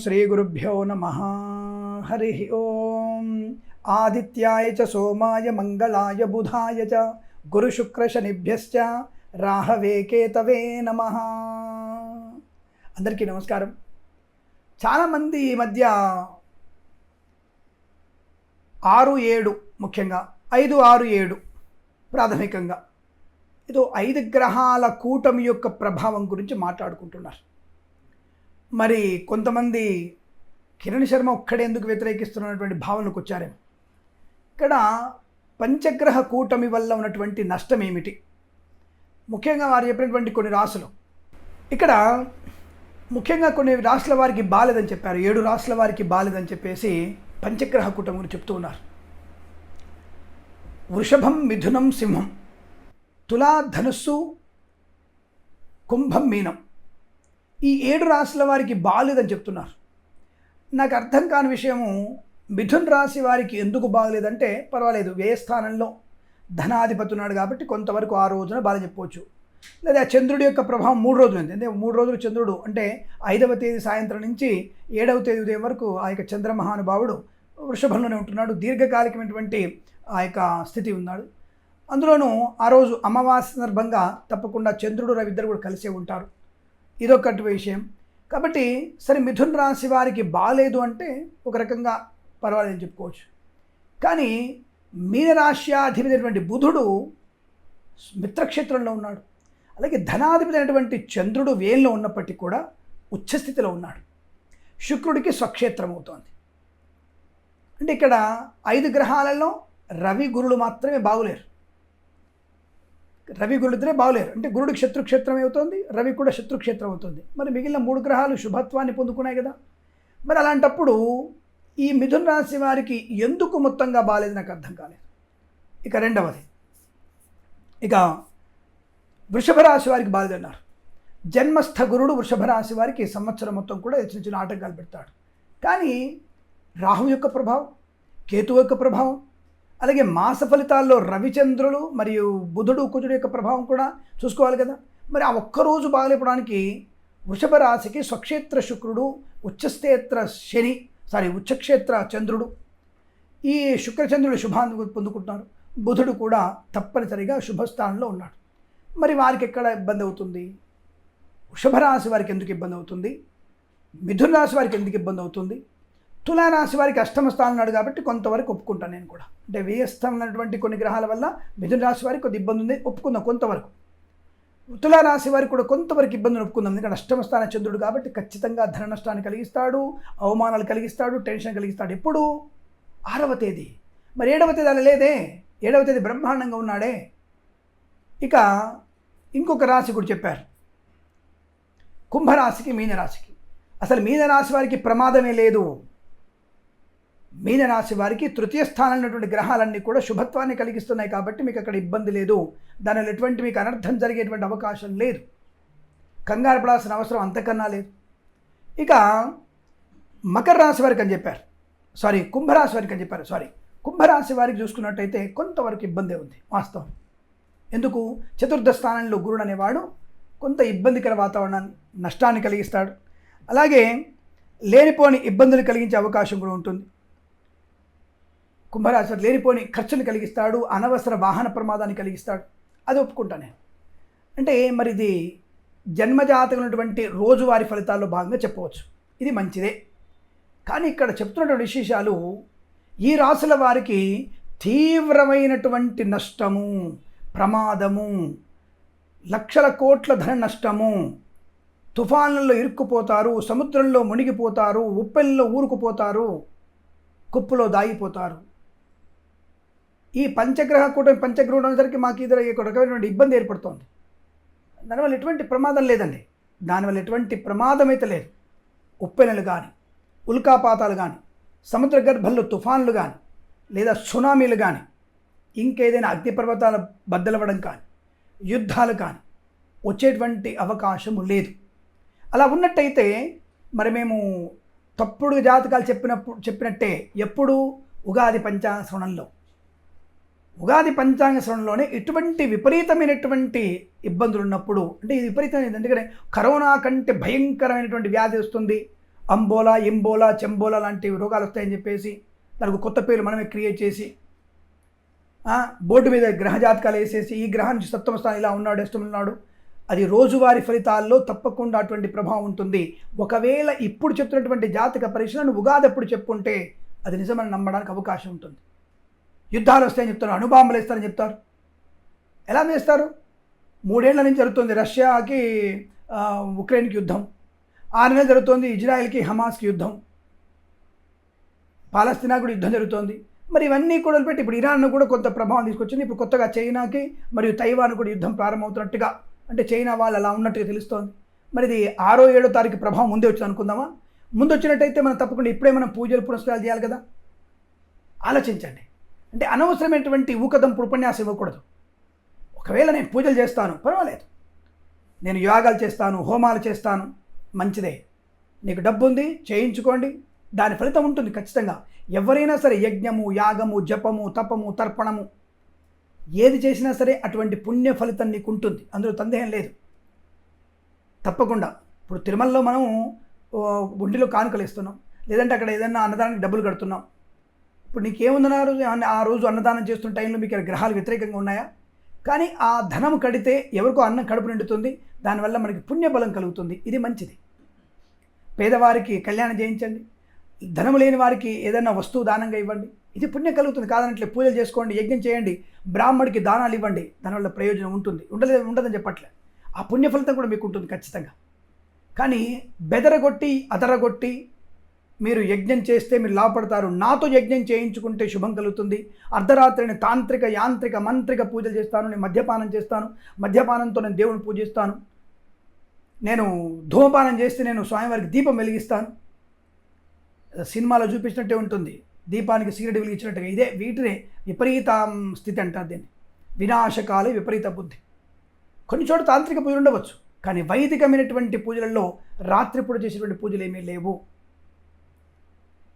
శ్రీగురుభ్యో నమః. హరి ఓం. ఆదిత్యాయ చ సోమాయ మంగళాయ బుధాయ చ గురుశుక్రశనిభ్యశ్చ రాహవే కేతవే నమః. అందరికీ నమస్కారం. చాలామంది ఈ మధ్య 6-7 ముఖ్యంగా 5-6-7 ప్రాథమికంగా ఏదో 5 గ్రహాల కూటమి యొక్క ప్రభావం గురించి మాట్లాడుకుంటున్నారు. మరి కొంతమంది కిరణ్ శర్మ ఒక్కడే ఎందుకు వ్యతిరేకిస్తున్నటువంటి భావనకు వచ్చారేమో. ఇక్కడ పంచగ్రహ కూటమి వల్ల ఉన్నటువంటి నష్టం ఏమిటి, ముఖ్యంగా వారు చెప్పినటువంటి కొన్ని రాశులు, ఇక్కడ ముఖ్యంగా కొన్ని రాశుల వారికి బాలేదని చెప్పారు. 7 రాశుల వారికి బాలేదని చెప్పేసి పంచగ్రహ కూటమి గురించి చెప్తూ ఉన్నారు. వృషభం, మిథునం, సింహం, తులా, ధనుస్సు, కుంభం, మీనం, ఈ 7 రాశుల వారికి బాగలేదని చెప్తున్నారు. నాకు అర్థం కాని విషయము, మిథున్ రాశి వారికి ఎందుకు బాగలేదంటే పర్వాలేదు, వ్యయస్థానంలో ధనాధిపతి ఉన్నాడు కాబట్టి కొంతవరకు ఆ రోజున బాగా చెప్పవచ్చు. లేదా చంద్రుడి యొక్క ప్రభావం 3 రోజులు ఉంది. అంటే 3 రోజులు చంద్రుడు అంటే 5వ తేదీ సాయంత్రం నుంచి 7వ తేదీ ఉదయం వరకు ఆ యొక్క చంద్రమహానుభావుడు వృషభంలోనే ఉంటున్నాడు. దీర్ఘకాలికమైనటువంటి ఆ యొక్క స్థితి ఉన్నాడు. అందులోనూ ఆ రోజు అమావాస్య సందర్భంగా తప్పకుండా చంద్రుడు రవి ఇద్దరు కూడా కలిసే ఉంటారు. ఇదొకటి విషయం. కాబట్టి సరే, మిథున్ రాశి వారికి బాగాలేదు అంటే ఒక రకంగా పర్వాలేదని చెప్పుకోవచ్చు. కానీ మీనరాశ్యాధిపతి అయినటువంటి బుధుడు మిత్రక్షేత్రంలో ఉన్నాడు. అలాగే ధనాధిపతి అయినటువంటి చంద్రుడు వేల్లో ఉన్నప్పటికీ కూడా ఉచ్చస్థితిలో ఉన్నాడు. శుక్రుడికి స్వక్షేత్రం అవుతోంది. అంటే ఇక్కడ 5 గ్రహాలలో రవి గురుడు మాత్రమే బాగులేరు. రవి గురుడిద్దరే బాగులేరు. అంటే గురుడికి శత్రుక్షేత్రం అవుతుంది, రవి కూడా శత్రుక్షేత్రం అవుతుంది. మరి మిగిలిన 3 గ్రహాలు శుభత్వాన్ని పొందుకున్నాయి కదా. మరి అలాంటప్పుడు ఈ మిథున రాశి వారికి ఎందుకు మొత్తంగా బాగాలేదు నాకు అర్థం కాలేదు. ఇక రెండవది, ఇక వృషభ రాశి వారికి బాగాలేదన్నారు. జన్మస్థ గురుడు వృషభ రాశి వారికి సంవత్సరం మొత్తం కూడా చిన్న చిన్న ఆటంకాలు పెడతాడు. కానీ రాహు యొక్క ప్రభావం, కేతువు యొక్క ప్రభావం, అలాగే మాస ఫలితాల్లో రవిచంద్రులు మరియు బుధుడు కుజుడు యొక్క ప్రభావం కూడా చూసుకోవాలి కదా. మరి ఆ ఒక్కరోజు బాగలేపడానికి వృషభ రాశికి స్వక్షేత్ర శుక్రుడు, ఉచ్చక్షేత్ర చంద్రుడు, ఈ శుక్రచంద్రుడు శుభాన్ని పొందుకుంటున్నారు. బుధుడు కూడా తప్పనిసరిగా శుభస్థానంలో ఉన్నాడు. మరి వారికి ఎక్కడ ఇబ్బంది అవుతుంది? వృషభ రాశి వారికి ఎందుకు ఇబ్బంది అవుతుంది? మిథున రాశి వారికి ఎందుకు ఇబ్బంది అవుతుంది? తులారాశి వారికి అష్టమ స్థానం ఉన్నాడు కాబట్టి కొంతవరకు ఒప్పుకుంటాను నేను కూడా. అంటే వ్యయస్థానం ఉన్నటువంటి కొన్ని గ్రహాల వల్ల మిథున రాశి వారికి కొద్ది ఇబ్బంది ఉంది, ఒప్పుకుందాం కొంతవరకు. తులారాశి వారికి కూడా కొంతవరకు ఇబ్బందిని ఒప్పుకుందాం. ఎందుకంటే అష్టమ స్థాన చంద్రుడు కాబట్టి ఖచ్చితంగా ధన నష్టాన్ని కలిగిస్తాడు, అవమానాలు కలిగిస్తాడు, టెన్షన్ కలిగిస్తాడు. ఎప్పుడు? 6వ తేదీ. మరి 7వ తేదీ అలా లేదే. 7వ తేదీ బ్రహ్మాండంగా ఉన్నాడే. ఇక ఇంకొక రాశి కూడా చెప్పారు, కుంభరాశికి, మీనరాశికి. అసలు మీనరాశి వారికి ప్రమాదమే లేదు. మీనరాశి వారికి తృతీయ స్థానంలో ఉన్నటువంటి గ్రహాలన్నీ కూడా శుభత్వాన్ని కలిగిస్తున్నాయి కాబట్టి మీకు అక్కడ ఇబ్బంది లేదు. దానిలో ఎటువంటి మీకు అనర్థం జరిగేటువంటి అవకాశం లేదు. కంగారు పడాల్సిన అవసరం అంతకన్నా లేదు. ఇక మకర రాశి వారికి అని చెప్పారు, కుంభరాశి వారికి అని చెప్పారు. కుంభరాశి వారికి చూసుకున్నట్టయితే కొంతవరకు ఇబ్బందే ఉంది వాస్తవం. ఎందుకు? చతుర్థ స్థానంలో గురుడు అనేవాడు కొంత ఇబ్బందికర వాతావరణాన్ని, నష్టాన్ని కలిగిస్తాడు. అలాగే లేనిపోని ఇబ్బందులు కలిగించే అవకాశం కూడా ఉంటుంది. కుంభరాశి లేనిపోని ఖర్చుని కలిగిస్తాడు, అనవసర వాహన ప్రమాదాన్ని కలిగిస్తాడు. అది ఒప్పుకుంటాను నేను. అంటే మరి ఇది జన్మజాతకమైనటువంటి రోజువారీ ఫలితాల్లో భాగంగా చెప్పవచ్చు. ఇది మంచిదే. కానీ ఇక్కడ చెప్తున్నటువంటి విశేషాలు, ఈ రాశుల వారికి తీవ్రమైనటువంటి నష్టము, ప్రమాదము, లక్షల కోట్ల ధన నష్టము, తుఫాన్లలో ఇరుక్కుపోతారు, సముద్రంలో మునిగిపోతారు, ఉప్పెల్లో ఊరుకుపోతారు, కుప్పులో దాగిపోతారు. ఈ పంచగ్రహం అనేసరికి మాకు ఇది ఒక రకమైనటువంటి ఇబ్బంది ఏర్పడుతోంది. దానివల్ల ఎటువంటి ప్రమాదం లేదండి. దానివల్ల ఎటువంటి ప్రమాదం అయితే లేదు. ఉప్పెనలు కానీ, ఉల్కాపాతాలు కానీ, సముద్ర గర్భంలో తుఫాన్లు కానీ, లేదా సునామీలు కానీ, ఇంకేదైనా అగ్నిపర్వతాల బద్దలవ్వడం కానీ, యుద్ధాలు కానీ వచ్చేటువంటి అవకాశము లేదు. అలా ఉన్నట్టయితే మరి మేము తప్పుడు జాతకాలు చెప్పినట్టే ఎప్పుడు ఉగాది పంచాంగ శ్రవణంలోనే ఇటువంటి విపరీతమైనటువంటి ఇబ్బందులు ఉన్నప్పుడు, అంటే ఇది విపరీతమైనది ఎందుకంటే కరోనా కంటే భయంకరమైనటువంటి వ్యాధి వస్తుంది, అంబోలా, ఎంబోలా, చెంబోలా లాంటి రోగాలు వస్తాయని చెప్పేసి దానికి కొత్త పేర్లు మనమే క్రియేట్ చేసి బోర్డు మీద గ్రహ జాతకాలు వేసేసి ఈ గ్రహం నుంచి సప్తమ స్థానం ఇలా ఉన్నాడు, అష్టమంలో ఉన్నాడు. అది రోజువారీ ఫలితాల్లో తప్పకుండా అటువంటి ప్రభావం ఉంటుంది. ఒకవేళ ఇప్పుడు చెప్తున్నటువంటి జాతక పరీక్షలను ఉగాది అప్పుడు చెప్పుంటే అది నిజమని నమ్మడానికి అవకాశం ఉంటుంది. యుద్ధాలు వస్తాయని చెప్తారు, అణుబాంబులు వేస్తారని చెప్తారు. ఎలా వేస్తారు? 3 ఏళ్ల నుంచి జరుగుతుంది రష్యాకి ఉక్రెయిన్కి యుద్ధం, 6 నెలలు జరుగుతుంది ఇజ్రాయెల్కి హమాస్కి యుద్ధం, పాలస్తీనా కూడా యుద్ధం జరుగుతోంది. మరి ఇవన్నీ కూడా పెట్టి ఇప్పుడు ఇరాన్ కూడా కొంత ప్రభావం తీసుకొచ్చింది. ఇప్పుడు కొత్తగా చైనాకి మరియు తైవాన్ కూడా యుద్ధం ప్రారంభమవుతున్నట్టుగా, అంటే చైనా వాళ్ళు అలా ఉన్నట్టుగా తెలుస్తోంది. మరి ఇది 6వ 7వ తారీఖు ప్రభావం ముందే వచ్చింది అనుకుందామా? ముందు వచ్చినట్టయితే మనం తప్పకుండా ఇప్పుడే మనం పూజలు పునస్కారాలు చేయాలి కదా. ఆలోచించండి. అంటే అనవసరమైనటువంటి ఊకదంపుడు ఉపన్యాసం ఇవ్వకూడదు. ఒకవేళ నేను పూజలు చేస్తాను, పర్వాలేదు, నేను యాగాలు చేస్తాను, హోమాలు చేస్తాను, మంచిదే. నీకు డబ్బు ఉంది, చేయించుకోండి, దాని ఫలితం ఉంటుంది ఖచ్చితంగా. ఎవరైనా సరే యజ్ఞము, యాగము, జపము, తపము, తర్పణము ఏది చేసినా సరే అటువంటి పుణ్య ఫలితం నీకు ఉంటుంది, అందులో సందేహం లేదు. తప్పకుండా ఇప్పుడు తిరుమలలో మనం గుండిలో కానుకలు ఇస్తున్నాం, లేదంటే అక్కడ ఏదైనా అన్నదానానికి డబ్బులు కడుతున్నాం. ఇప్పుడు నీకేముందన్నారు ఆ రోజు అన్నదానం చేస్తున్న టైంలో మీకు గ్రహాలు వ్యతిరేకంగా ఉన్నాయా? కానీ ఆ ధనం కడితే ఎవరికో అన్నం కడుపు నిండుతుంది, దానివల్ల మనకి పుణ్యబలం కలుగుతుంది. ఇది మంచిది. పేదవారికి కళ్యాణం చేయించండి, ధనం లేని వారికి ఏదైనా వస్తువు దానంగా ఇవ్వండి, ఇది పుణ్యం కలుగుతుంది. కాదనట్లే పూజలు చేసుకోండి, యజ్ఞం చేయండి, బ్రాహ్మడికి దానాలు ఇవ్వండి, దానివల్ల ప్రయోజనం ఉంటుంది. ఉండదని చెప్పట్లే, ఆ పుణ్య ఫలితం కూడా మీకు ఉంటుంది ఖచ్చితంగా. కానీ బెదరగొట్టి అదరగొట్టి మీరు యజ్ఞం చేస్తే మీరు లాభపడతారు. నాతో యజ్ఞం చేయించుకుంటే శుభం కలుగుతుంది. అర్ధరాత్రిని తాంత్రిక, యాంత్రిక, మంత్రిక పూజలు చేస్తాను, నేను మద్యపానం చేస్తాను, మద్యపానంతో నేను దేవుని పూజిస్తాను, నేను ధూమపానం చేస్తే నేను స్వామివారికి దీపం వెలిగిస్తాను. సినిమాలో చూపించినట్టే ఉంటుంది, దీపానికి సిగరెట్ వెలిగించినట్టుగా. ఇదే వీటినే విపరీత స్థితి అంటారు దీన్ని, వినాశకాలే విపరీత బుద్ధి. కొన్ని చోట్ల తాంత్రిక పూజలు ఉండవచ్చు, కానీ వైదికమైనటువంటి పూజలలో రాత్రిపూట చేసేటువంటి పూజలు ఏమీ లేవు.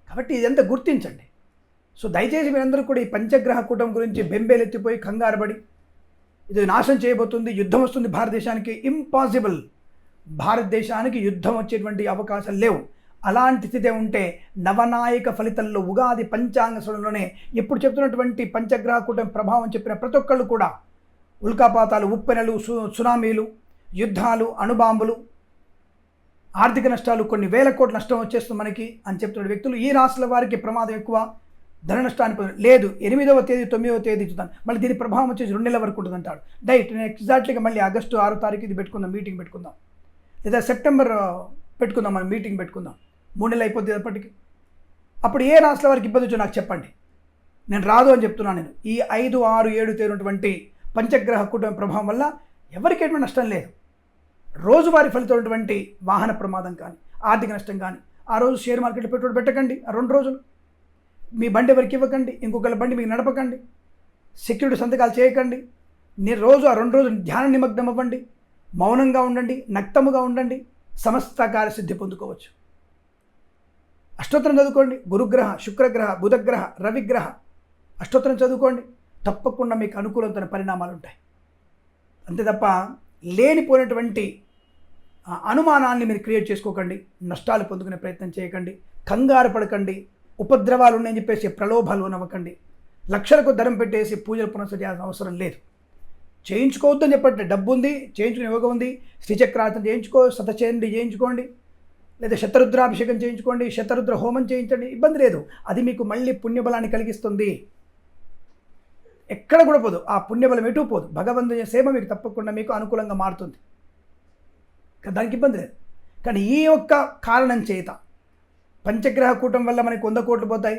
కాబట్టి ఇదంతా గుర్తించండి. సో దయచేసి మీరందరూ కూడా ఈ పంచగ్రహ కూటమి గురించి బెంబేలెత్తిపోయి కంగారుపడి ఇది నాశనం చేయబోతుంది, యుద్ధం వస్తుంది భారతదేశానికి, ఇంపాసిబుల్. భారతదేశానికి యుద్ధం వచ్చేటువంటి అవకాశాలు లేవు. అలాంటి స్థితి ఉంటే నవనాయక ఫలితంలో ఉగాది పంచాంగ శ్రవణంలోనే ఇప్పుడు చెప్తున్నటువంటి పంచగ్రహ కూటమి ప్రభావం చెప్పిన ప్రతి ఒక్కళ్ళు కూడా ఉల్కాపాతాలు, ఉప్పెనలు, సునామీలు, యుద్ధాలు, అణుబాంబులు, ఆర్థిక నష్టాలు, కొన్ని వేల కోట్ల నష్టం వచ్చేస్తుంది మనకి అని చెప్తున్న వ్యక్తులు ఈ రాష్ట్రాల వారికి ప్రమాదం ఎక్కువ, ధన నష్టానికి లేదు. 8వ తేదీ 9వ తేదీ చూద్దాం, మళ్ళీ దీని ప్రభావం వచ్చేసి 2 నెలల వరకు ఉంటుంది అంటాడు. నేను ఎగ్జాక్ట్లీగా మళ్ళీ ఆగస్టు 6వ తారీఖు ఇది పెట్టుకుందాం, మీటింగ్ పెట్టుకుందాం, లేదా సెప్టెంబర్ పెట్టుకుందాం, మనం మీటింగ్ పెట్టుకుందాం. 3 నెలలు అయిపోతుంది అప్పటికి. అప్పుడు ఏ రాష్ట్రాల వారికి ఇబ్బంది వచ్చో నాకు చెప్పండి, నేను రాదు అని చెప్తున్నాను. నేను ఈ 5, 6, 7 తేదీ పంచగ్రహ కూటమి ప్రభావం వల్ల ఎవరికి ఎటువంటి నష్టం లేదు. రోజువారీ ఫలితమైనటువంటి వాహన ప్రమాదం కానీ, ఆర్థిక నష్టం కానీ, ఆ రోజు షేర్ మార్కెట్లో పెట్టుబడి పెట్టకండి. ఆ 2 రోజులు మీ బండి ఎవరికి ఇవ్వకండి, ఇంకొకళ్ళ బండి మీకు నడపకండి, సెక్యూరిటీ సంతకాలు చేయకండి. మీరు రోజు ఆ 2 రోజులు ధ్యాన నిమగ్నం అవ్వండి, మౌనంగా ఉండండి, నక్తముగా ఉండండి, సమస్త కార్యసిద్ధి పొందుకోవచ్చు. అష్టోత్తరం చదువుకోండి, గురుగ్రహ, శుక్రగ్రహ, బుధగ్రహ, రవిగ్రహ అష్టోత్తరం చదువుకోండి, తప్పకుండా మీకు అనుకూలమైన పరిణామాలు ఉంటాయి. అంతే తప్ప లేనిపోయినటువంటి అనుమానాన్ని మీరు క్రియేట్ చేసుకోకండి, నష్టాలు పొందుకునే ప్రయత్నం చేయకండి, కంగారు పడకండి, ఉపద్రవాలు ఉన్నాయని చెప్పేసి ప్రలోభాలు నవ్వకండి, లక్షలకు ధరం పెట్టేసి పూజలు పునః చేయాల్సిన అవసరం లేదు. చేయించుకోవద్దని చెప్పండి, డబ్బు ఉంది, చేయించుకునే యోగం ఉంది, శ్రీచక్రార్థం చేయించుకో, శతచండీ చేయించుకోండి, లేదా శతరుద్రాభిషేకం చేయించుకోండి, శతరుద్ర హోమం చేయించండి, ఇబ్బంది లేదు. అది మీకు మళ్ళీ పుణ్యబలాన్ని కలిగిస్తుంది, ఎక్కడ కూడా పోదు, ఆ పుణ్యబలం ఎటు పోదు. భగవంతుని సేవ మీకు తప్పకుండా మీకు అనుకూలంగా మారుతుంది, దానికి ఇబ్బంది లేదు. కానీ ఈ యొక్క కారణం చేత పంచగ్రహ కూటం వల్ల మనకి 100 కోట్లు పోతాయి.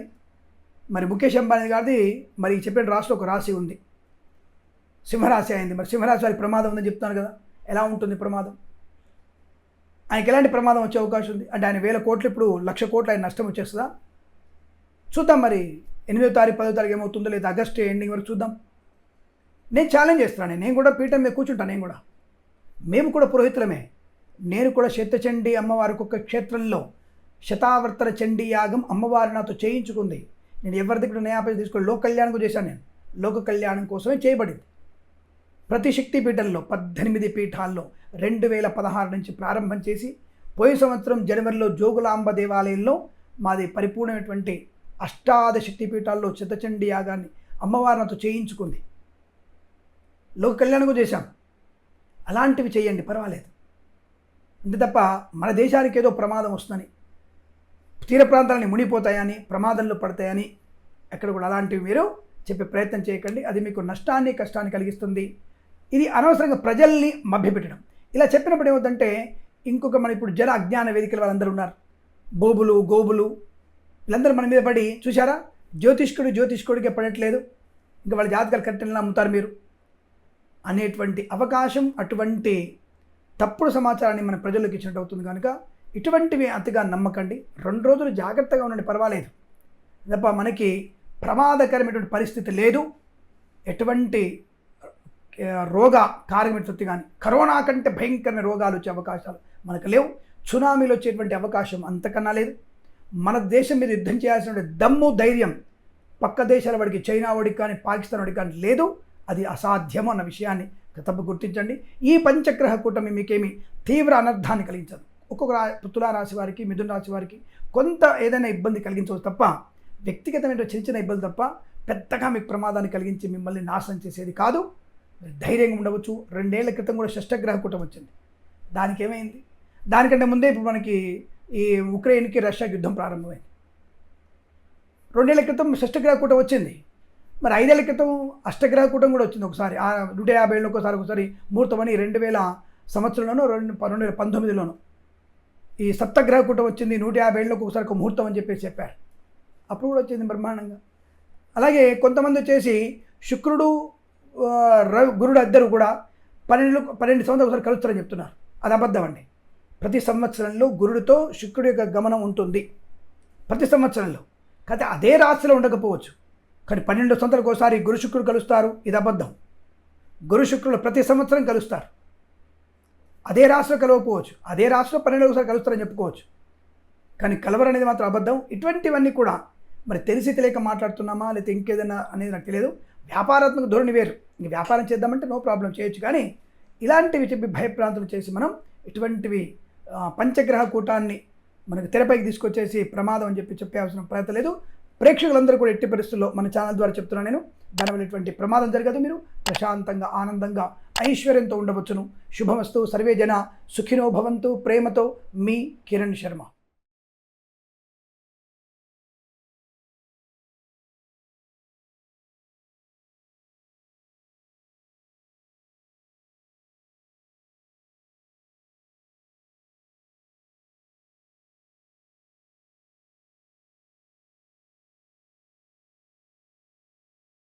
మరి ముఖేష్ అంబానీ గారిది మరి చెప్పిన రాశిలో ఒక రాశి ఉంది, సింహరాశి అయింది. మరి సింహరాశి వారికి ప్రమాదం ఉందని చెప్తున్నారు కదా, ఎలా ఉంటుంది ప్రమాదం? ఆయనకి ఎలాంటి ప్రమాదం వచ్చే అవకాశం ఉంది? అంటే ఆయన 1000 కోట్లు ఇప్పుడు 1,00,000 కోట్లు ఆయన నష్టం వచ్చేస్తుందా? చూద్దాం మరి 8వ తారీఖు 10వ తారీఖు ఏమవుతుందో, లేదా ఆగస్టు ఎండింగ్ వరకు చూద్దాం. నేను ఛాలెంజ్ చేస్తున్నాను, నేను కూడా పీఠం మీద కూర్చుంటాను, మేము కూడా పురోహితులమే. నేను కూడా శతచండీ అమ్మవారికి ఒక క్షేత్రంలో శతావర్తన చండీ యాగం అమ్మవారి నాతో చేయించుకుంది. నేను ఎవరి దగ్గర నేపథ్యం తీసుకొని లోక కళ్యాణం చేశాను. నేను లోక కళ్యాణం కోసమే చేయబడింది. ప్రతి శక్తి పీఠంలో 18 పీఠాల్లో 2016 నుంచి ప్రారంభం చేసి పోయిన సంవత్సరం జనవరిలో జోగులాంబ దేవాలయంలో మాది పరిపూర్ణమైనటువంటి అష్టాదశ శక్తిపీఠాల్లో చిత్తచండి యాగాన్ని అమ్మవారితో చేయించుకుంది. లోక కళ్యాణం కూడా చేశాం. అలాంటివి చేయండి, పర్వాలేదు. అంతే తప్ప మన దేశానికి ఏదో ప్రమాదం వస్తుందని, తీర ప్రాంతాలని మునిగిపోతాయని, ప్రమాదంలో పడతాయని ఎక్కడ కూడా అలాంటివి మీరు చెప్పే ప్రయత్నం చేయకండి. అది మీకు నష్టాన్ని కష్టాన్ని కలిగిస్తుంది. ఇది అనవసరంగా ప్రజల్ని మభ్యపెట్టడం. ఇలా చెప్పినప్పుడు ఏమవుతుందంటే ఇంకొక మన ఇప్పుడు జన అజ్ఞాన వేదికల వాళ్ళందరూ ఉన్నారు, బోబులు గోబులు, వీళ్ళందరూ మన మీద పడి చూశారా జ్యోతిష్కుడికి పడట్లేదు, ఇంకా వాళ్ళ జాతకాలు కరెక్ట్గా అమ్ముతారు మీరు అనేటువంటి అవకాశం, అటువంటి తప్పుడు సమాచారాన్ని మన ప్రజలకు ఇచ్చినట్టు అవుతుంది. కనుక ఇటువంటివి అతిగా నమ్మకండి. 2 రోజులు జాగ్రత్తగా ఉండండి, పర్వాలేదు. తప్ప మనకి ప్రమాదకరమైనటువంటి పరిస్థితి లేదు. ఎటువంటి కారకమైనటువంటి కానీ కరోనా కంటే భయంకరమైన రోగాలు వచ్చే అవకాశాలు మనకు లేవు. సునామీలు వచ్చేటువంటి అవకాశం అంతకన్నా లేదు. మన దేశం మీద యుద్ధం చేయాల్సిన దమ్ము ధైర్యం పక్క దేశాల వాడికి, చైనా వాడికి కానీ, పాకిస్తాన్ వాడికి కానీ లేదు. అది అసాధ్యము అన్న విషయాన్ని తప్ప గుర్తించండి. ఈ పంచగ్రహ కూటమి మీకేమి తీవ్ర అనర్థాన్ని కలిగించదు. ఒక్కొక్క తులారాశి వారికి, మిథున రాశి వారికి కొంత ఏదైనా ఇబ్బంది కలిగించవచ్చు తప్ప, వ్యక్తిగతమైన చిన్న చిన్న ఇబ్బంది తప్ప పెద్దగా మీకు ప్రమాదాన్ని కలిగించి మిమ్మల్ని నాశనం చేసేది కాదు. ధైర్యంగా ఉండవచ్చు. 2 ఏళ్ల క్రితం కూడా షష్టగ్రహ కూటమి వచ్చింది. దానికి ఏమైంది? దానికంటే ముందే ఇప్పుడు మనకి ఈ ఉక్రెయిన్కి రష్యాకి యుద్ధం ప్రారంభమైంది. 2 ఏళ్ల క్రితం షష్టగ్రహ కూటమి వచ్చింది. మరి 5 ఏళ్ల క్రితం అష్టగ్రహ కూటమి కూడా వచ్చింది. ఒకసారి 150 ఏళ్ళకి ఒకసారి ముహూర్తం అని 2000 సంవత్సరంలోనూ 2019లోనూ ఈ సప్తగ్రహ కూటమి వచ్చింది. 150 ఏళ్ళకి ఒకసారి ఒక ముహూర్తం అని చెప్పారు. అప్పుడు కూడా వచ్చింది బ్రహ్మాండంగా. అలాగే కొంతమంది వచ్చేసి శుక్రుడు గురుడు ఇద్దరు కూడా 12 సంవత్సరాలు ఒకసారి కలుస్తారని చెప్తున్నారు. అది అబద్ధం అండి. ప్రతి సంవత్సరంలో గురుడితో శుక్రుడి యొక్క గమనం ఉంటుంది ప్రతి సంవత్సరంలో. కాకపోతే అదే రాశిలో ఉండకపోవచ్చు, కానీ 12 సంవత్సరాలకు ఒకసారి గురు శుక్రుడు కలుస్తారు. ఇది అబద్ధం. గురు శుక్రుడు ప్రతి సంవత్సరం కలుస్తారు. అదే రాశిలో కలవకపోవచ్చు, అదే రాశిలో 12 ఒకసారి కలుస్తారని చెప్పుకోవచ్చు, కానీ కలవరు అనేది మాత్రం అబద్ధం. ఇటువంటివన్నీ కూడా మరి తెలిసి తెలియక మాట్లాడుతున్నామా లేకపోతే ఇంకేదైనా అనేది నాకు తెలియదు. వ్యాపారాత్మక ధోరణి వేరు. ఇంక వ్యాపారం చేద్దామంటే నో ప్రాబ్లం చేయొచ్చు, కానీ ఇలాంటివి చెప్పి భయప్రాంతులు చేసి మనం ఇటువంటివి పంచగ్రహ కూటాన్ని మనకు తెరపైకి తీసుకొచ్చేసి ప్రమాదం అని చెప్పే అవసరం ప్రయత్నం లేదు. ప్రేక్షకులందరూ కూడా ఎట్టి పరిస్థితుల్లో మన ఛానల్ ద్వారా చెప్తున్నాను నేను, దానివల్ల ఎటువంటి ప్రమాదం జరగదు. మీరు ప్రశాంతంగా ఆనందంగా ఐశ్వర్యంతో ఉండవచ్చును. శుభమస్తు. సర్వే జన సుఖినో భవంతు. ప్రేమతో మీ కిరణ్ శర్మ.